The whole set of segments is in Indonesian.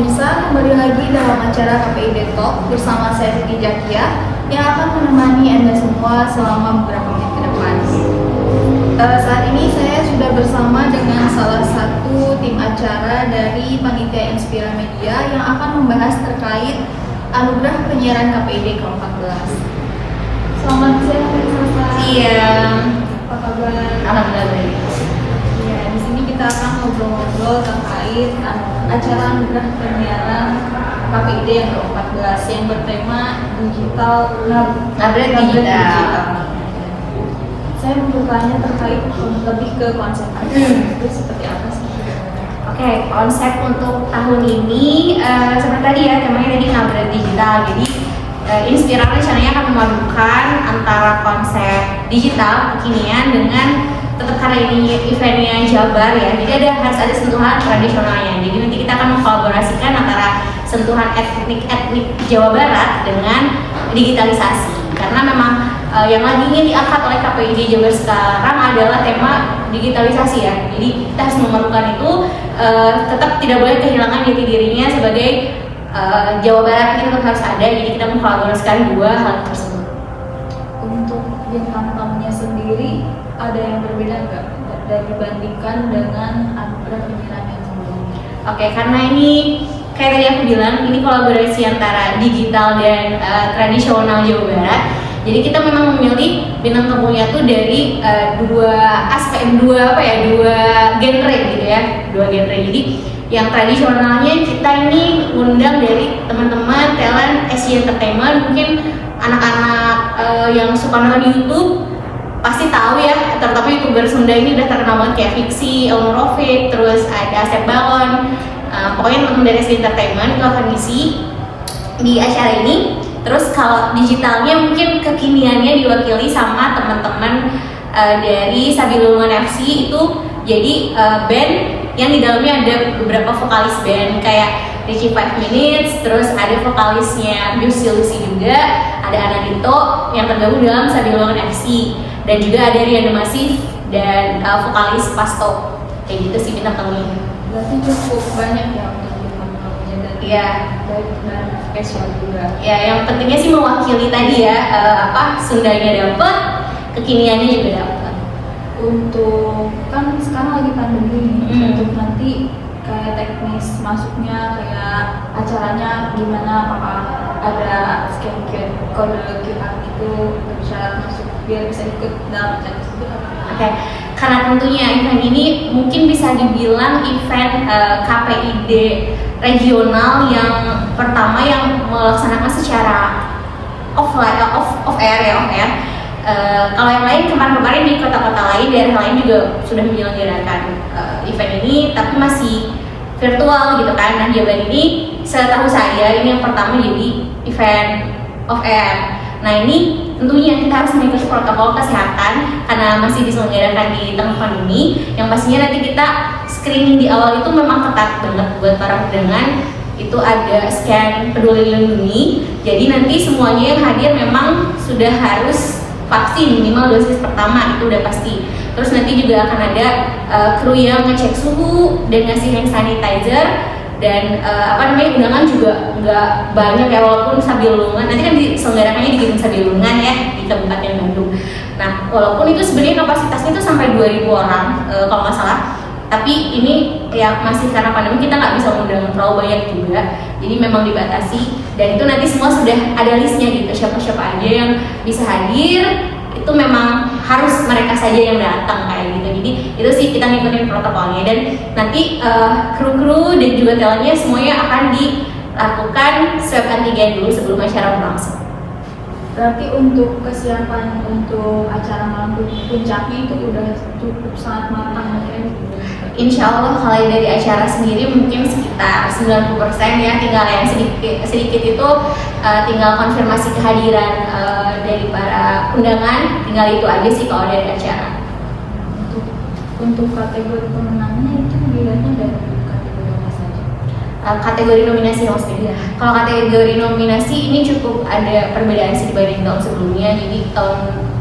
pemirsa, kembali lagi dalam acara KPID Talk bersama saya Siti Jakia yang akan menemani Anda semua selama beberapa menit ke depan. Saat ini saya sudah bersama dengan salah satu tim acara dari Panitia Inspira Media yang akan membahas terkait anugerah penyiaran KPID ke-14. Selamat siang, pemirsa. Siang. Apa kabar? Alhamdulillah baik. Ya, di sini kita akan ngobrol-ngobrol terkait acara anugerah penyiaran KPID yang ke-14 yang bertema digital Nabrak digital. Saya membukanya terkait lebih ke konsep itu seperti apa sih? Oke, konsep untuk tahun ini seperti tadi ya, temanya tadi nabrak digital. Jadi Inspira rencananya akan memadukan antara konsep digital kekinian dengan tetap karena ini eventnya Jabar ya. Jadi harus ada sentuhan tradisionalnya. Jadi nanti kita akan mengkolaborasikan antara sentuhan etnik Jawa Barat dengan digitalisasi. Karena memang yang lagi ingin diangkat oleh KPID Jabar sekarang adalah tema digitalisasi ya. Jadi kita harus memerlukan itu, tetap tidak boleh kehilangan jati dirinya sebagai Jawa Barat, ini tetap harus ada. Jadi kita mengkolaborasikan dua hal tersebut. Untuk bintang tamunya sendiri ada yang berbeda nggak dari dibandingkan dengan anugerah penyiaran yang sebelumnya? Oke, karena ini kayak tadi aku bilang, ini kolaborasi antara digital dan tradisional Jawa Barat. Jadi kita memang memilih bintang tamunya tuh dari dua genre gitu ya, dua genre. Jadi yang tradisionalnya kita ini undang dari teman-teman talent SC Entertainment. Mungkin anak-anak yang suka nonton YouTube pasti tahu ya, terutama YouTuber Sunda ini udah terkenal banget kayak Fiksi, Elnur Rofiq, terus ada Asep Balon. Pokoknya teman-teman dari SC Entertainment itu akan ngisi di acara ini. Terus kalau digitalnya mungkin kekiniannya diwakili sama teman-teman dari Sabilungan FC itu. Jadi band yang di dalamnya ada beberapa vokalis band kayak Richie 5 Minutes, terus ada vokalisnya Yusi juga, ada Anadito yang tergabung dalam Sabilungan FC, dan juga ada Rian Masif dan vokalis Pasto. Kayak gitu sih bintang tamunya. Berarti cukup banyak ya untuk bintang tamunya dan Iya. baik dan spesial juga. Ya, yang pentingnya sih mewakili tadi ya, Sundanya dapet, kekiniannya juga dapet. Untuk kan sekarang lagi pandemi nih, untuk nanti kayak teknis masuknya, kayak acaranya gimana, apakah ada scan kode QR gitu untuk syarat masuk biar bisa ikut dalam acara tersebut? Oke, karena tentunya event ini mungkin bisa dibilang event KPID regional yang pertama yang melaksanakan secara off air. Kalau yang lain kemarin di kota-kota lain, daerah lain juga sudah menyelenggarakan event ini, tapi masih virtual gitu kan. Nah, Jabar ini setahu saya ini yang pertama jadi event off air. Nah, ini tentunya kita harus mengikuti protokol kesehatan karena masih diselenggarakan di tengah pandemi. Yang pastinya nanti kita screening di awal itu memang ketat banget buat para undangan. Itu ada scan peduli lindungi. Jadi nanti semuanya yang hadir memang sudah harus vaksin minimal dosis pertama, itu udah pasti. Terus nanti juga akan ada kru yang ngecek suhu dan ngasih hand sanitizer, dan undangan juga nggak banyak ya, walaupun Sabilungan nanti kan diselenggarakannya di Gedung Sabilungan ya di Kabupaten Bandung. Nah, walaupun itu sebenarnya kapasitasnya itu sampai 2.000 orang kalau nggak salah, tapi ini ya masih karena pandemi kita nggak bisa mengundang terlalu banyak juga, jadi memang dibatasi. Dan itu nanti semua sudah ada listnya gitu, siapa-siapa aja yang bisa hadir, itu memang harus mereka saja yang datang kayak gitu. Jadi itu sih kita ngikutin protokolnya, dan nanti kru-kru dan juga talentnya semuanya akan dilakukan swab antigen dulu sebelum acara berlangsung. Berarti untuk kesiapan untuk acara malam puncaknya itu udah cukup sangat matang ya? Insya Allah kalau dari acara sendiri mungkin sekitar 90% ya, tinggal yang sedikit itu tinggal konfirmasi kehadiran dari para undangan, tinggal itu aja sih kalau dari acara. Untuk kategori pemenangnya itu dilihatnya dari kategori apa saja? Kategori nominasi maksudnya. Kalau kategori nominasi ini cukup ada perbedaan sih dibanding tahun sebelumnya. Jadi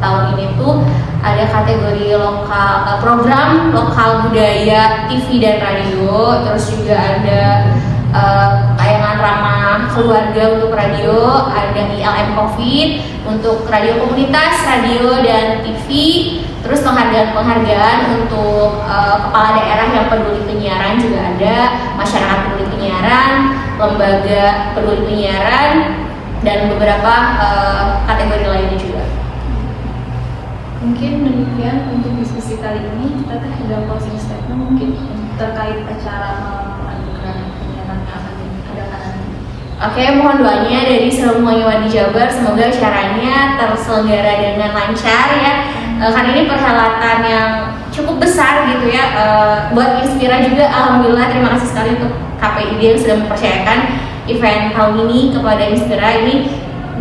tahun ini tuh ada kategori lokal, program lokal budaya TV dan radio, terus juga ada keluarga untuk radio, ada ILM COVID untuk radio komunitas, radio dan TV, terus penghargaan untuk kepala daerah yang peduli penyiaran juga ada, masyarakat peduli penyiaran, lembaga peduli penyiaran, dan beberapa kategori lainnya juga. Mungkin demikian untuk diskusi kali ini. Kita ada closing statement mungkin terkait acara malam anugerah penyiaran yang akan diadakan nanti. Oke, mohon doanya dari semuanya Wadi Jabar, semoga acaranya terselenggara dengan lancar ya. Karena ini perhelatan yang cukup besar gitu ya. Buat Inspira juga, alhamdulillah terima kasih sekali untuk KPID yang sudah mempercayakan event tahun ini kepada Inspira. Ini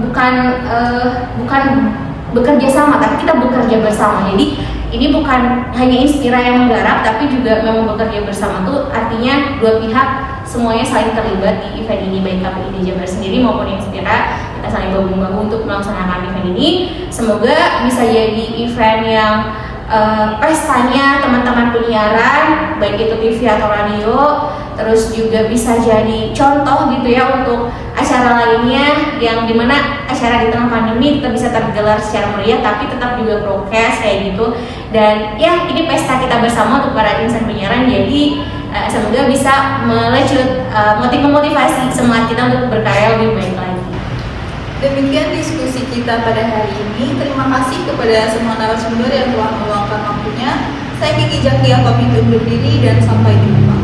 bukan bekerja sama, tapi kita bekerja bersama. Jadi ini bukan hanya Inspira yang menggarap, tapi juga memang bekerja bersama. Tuh artinya dua pihak semuanya saling terlibat di event ini, baik KPID Jabar sendiri maupun Inspira. Kita saling bahu-membahu untuk melaksanakan event ini. Semoga bisa jadi event yang pestanya teman-teman penyiaran, baik itu TV atau radio, terus juga bisa jadi contoh gitu ya untuk acara lainnya, yang dimana acara di tengah pandemi kita bisa tergelar secara meriah tapi tetap juga prokes kayak gitu. Dan ya ini pesta kita bersama untuk para insan penyiaran, jadi semoga bisa memotivasi semangat kita untuk berkarya lebih baik lagi. Demikian diskusi kita pada hari ini. Terima kasih kepada semua narasumber yang telah meluangkan waktunya. Saya Kiki Jakia pamit undur diri dan sampai jumpa.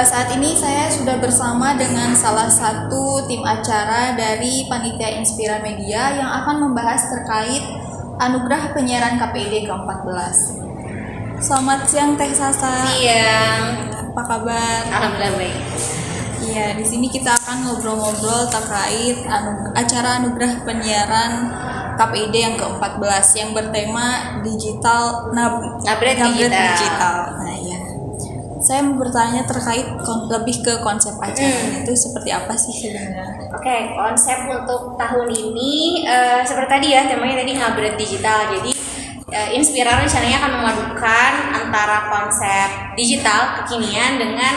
Saat ini saya sudah bersama dengan salah satu tim acara dari Panitia Inspira Media yang akan membahas terkait Anugerah Penyiaran KPID ke-14. Selamat siang Teh Sasa. Siang. Apa kabar? Alhamdulillah baik. Iya, di sini kita akan ngobrol-ngobrol terkait acara Anugerah Penyiaran KPID yang ke-14 yang bertema digital Nabret digital. Nah, ya. Saya mau bertanya terkait lebih ke konsep acara itu seperti apa sih sebenarnya? Oke, konsep untuk tahun ini seperti tadi ya, temanya tadi Ngabret digital. Jadi Inspira rencananya akan memadukan antara konsep digital kekinian dengan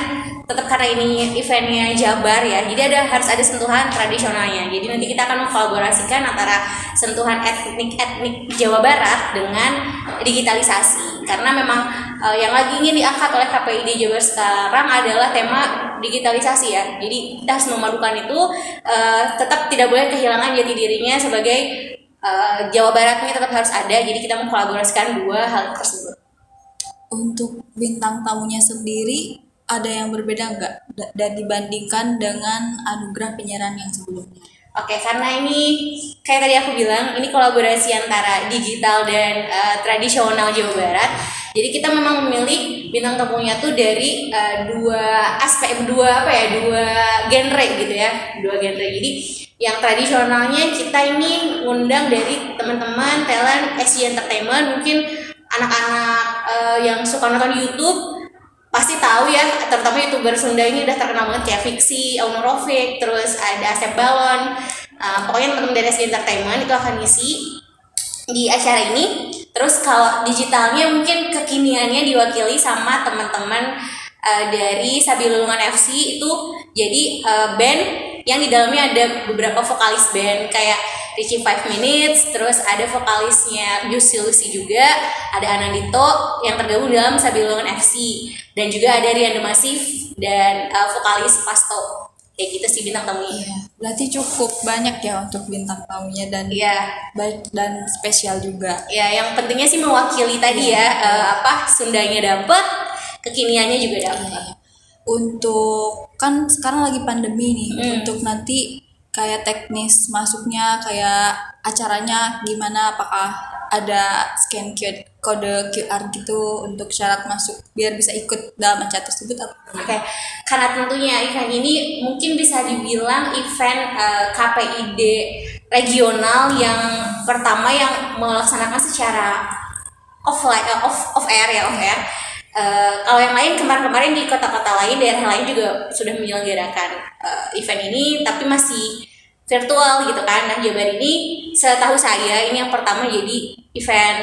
tetap karena ini eventnya Jabar ya, jadi harus ada sentuhan tradisionalnya. Jadi nanti kita akan mengkolaborasikan antara sentuhan etnik Jawa Barat dengan digitalisasi, karena memang yang lagi ingin diangkat oleh KPID Jabar sekarang adalah tema digitalisasi ya. Jadi kita harus memadukan itu, tetap tidak boleh kehilangan jati dirinya sebagai Jawa Baratnya tetap harus ada. Jadi kita mengkolaborasikan dua hal tersebut. Untuk bintang tamunya sendiri ada yang berbeda nggak dan dibandingkan dengan anugerah penyiaran yang sebelumnya? Oke, karena ini kayak tadi aku bilang, ini kolaborasi antara digital dan tradisional Jawa Barat. Jadi kita memang memilih bintang tamunya tuh dari dua genre gitu ya, dua genre. Jadi yang tradisionalnya kita ini ngundang dari teman-teman talent SC Entertainment, mungkin anak-anak yang suka nonton YouTube pasti tahu ya, terutama YouTuber Sunda ini udah terkenal banget kayak Fiksi, Auno Rofik, terus ada Asep Balon. Pokoknya teman-teman dari SC Entertainment itu akan ngisi di acara ini. Terus kalau digitalnya mungkin kekiniannya diwakili sama teman-teman dari Sabilulungan FC itu. Jadi band yang di dalamnya ada beberapa vokalis band kayak Richie 5 Minutes, terus ada vokalisnya Yusi Lucy juga, ada Anandito yang tergabung dalam Sabilulungan FC, dan juga ada Rian The Massive dan vokalis Pasto. Kayak gitu sih bintang tamunya. Iya, berarti cukup banyak ya untuk bintang tamunya dan baik dan spesial juga. Ya, yang pentingnya sih mewakili tadi ya, Sundanya dapet, kekiniannya juga dapet. Iya. Untuk kan sekarang lagi pandemi nih, untuk nanti kayak teknis masuknya, kayak acaranya gimana, apakah ada scan kode QR gitu untuk syarat masuk biar bisa ikut dalam acara tersebut? Oke, karena tentunya event ini mungkin bisa dibilang event KPID regional yang pertama yang melaksanakan secara off air. Kalau yang lain kemarin di kota-kota lain, daerah lain juga sudah menyelenggarakan event ini, tapi masih virtual gitu kan. Nah, Jabar ini setahu saya ini yang pertama jadi event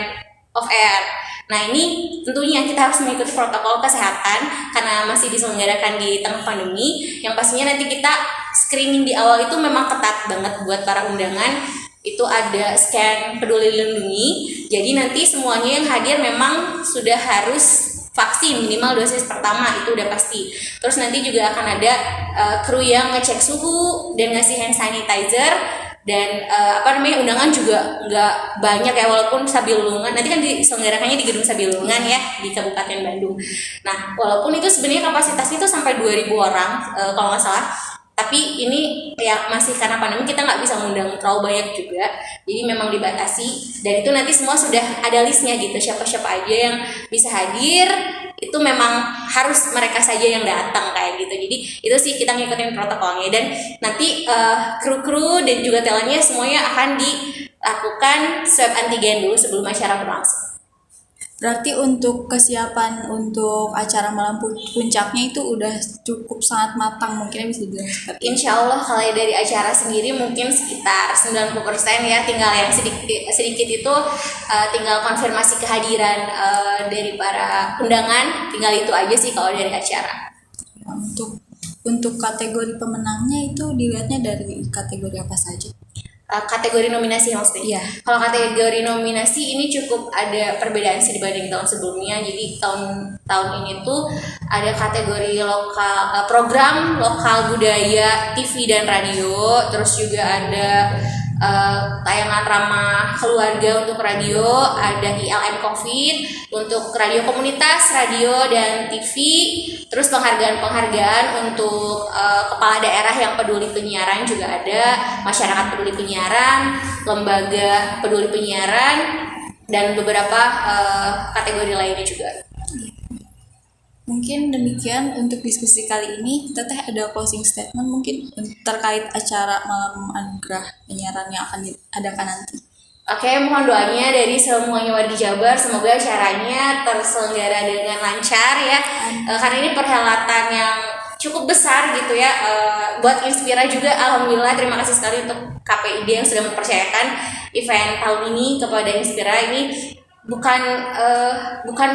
off air. Nah, ini tentunya kita harus mengikuti protokol kesehatan karena masih diselenggarakan di tengah pandemi. Yang pastinya nanti kita screening di awal itu memang ketat banget buat para undangan. Itu ada scan Peduli Lindungi. Jadi nanti semuanya yang hadir memang sudah harus vaksin minimal dosis pertama, itu udah pasti. Terus nanti juga akan ada kru yang ngecek suhu dan ngasih hand sanitizer, dan undangan juga nggak banyak ya, walaupun Sabilulungan nanti kan diselenggarakannya di gedung Sabilulungan ya di Kabupaten Bandung. Nah, walaupun itu sebenarnya kapasitasnya itu sampai 2.000 orang kalau nggak salah, tapi ini ya masih karena pandemi kita nggak bisa ngundang terlalu banyak juga, jadi memang dibatasi. Dan itu nanti semua sudah ada listnya gitu, siapa-siapa aja yang bisa hadir, itu memang harus mereka saja yang datang kayak gitu. Jadi itu sih kita ngikutin protokolnya, dan nanti kru-kru dan juga talentnya semuanya akan dilakukan swab antigen dulu sebelum acara berlangsung. Berarti untuk kesiapan untuk acara malam puncaknya itu udah cukup sangat matang, mungkin bisa dibilang seperti itu. Insya Allah kalau dari acara sendiri mungkin sekitar 90% ya, tinggal yang sedikit itu tinggal konfirmasi kehadiran dari para undangan, tinggal itu aja sih kalau dari acara. Ya, untuk kategori pemenangnya itu dilihatnya dari kategori apa saja? Kategori nominasi maksudnya. Iya. Kalau kategori nominasi ini cukup ada perbedaan sih dibanding tahun sebelumnya. Jadi tahun ini tuh ada kategori lokal, program lokal budaya TV dan radio, terus juga ada tayangan ramah keluarga untuk radio, ada ILM COVID untuk radio komunitas, radio dan TV, terus penghargaan-penghargaan untuk kepala daerah yang peduli penyiaran juga ada, masyarakat peduli penyiaran, lembaga peduli penyiaran, dan beberapa kategori lainnya juga. Mungkin demikian untuk diskusi kali ini. Kita ada closing statement mungkin terkait acara Malam Anugerah Penyiaran yang akan diadakan nanti. Oke, mohon doanya dari semuanya warga Jabar, semoga acaranya terselenggara dengan lancar ya. Karena ini perhelatan yang cukup besar gitu ya. Buat Inspira juga, alhamdulillah terima kasih sekali untuk KPID yang sudah mempercayakan event tahun ini kepada Inspira. Ini bukan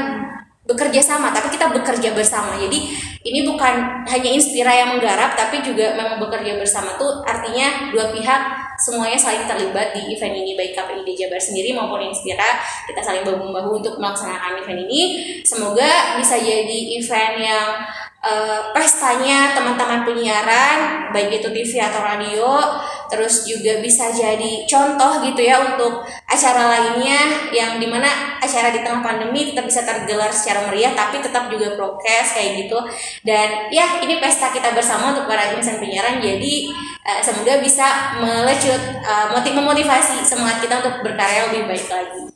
bekerja sama, tapi kita bekerja bersama. Jadi ini bukan hanya Inspira yang menggarap, tapi juga memang bekerja bersama tuh artinya dua pihak semuanya saling terlibat di event ini, baik KPID Jabar sendiri maupun Inspira. Kita saling bahu-membahu untuk melaksanakan event ini. Semoga bisa jadi event yang pestanya teman-teman penyiaran, baik itu TV atau radio, terus juga bisa jadi contoh gitu ya untuk acara lainnya yang dimana acara di tengah pandemi tetap bisa tergelar secara meriah tapi tetap juga prokes kayak gitu. Dan ya ini pesta kita bersama untuk para insan penyiaran, jadi semoga bisa melecut, memotivasi semangat kita untuk berkarya lebih baik lagi.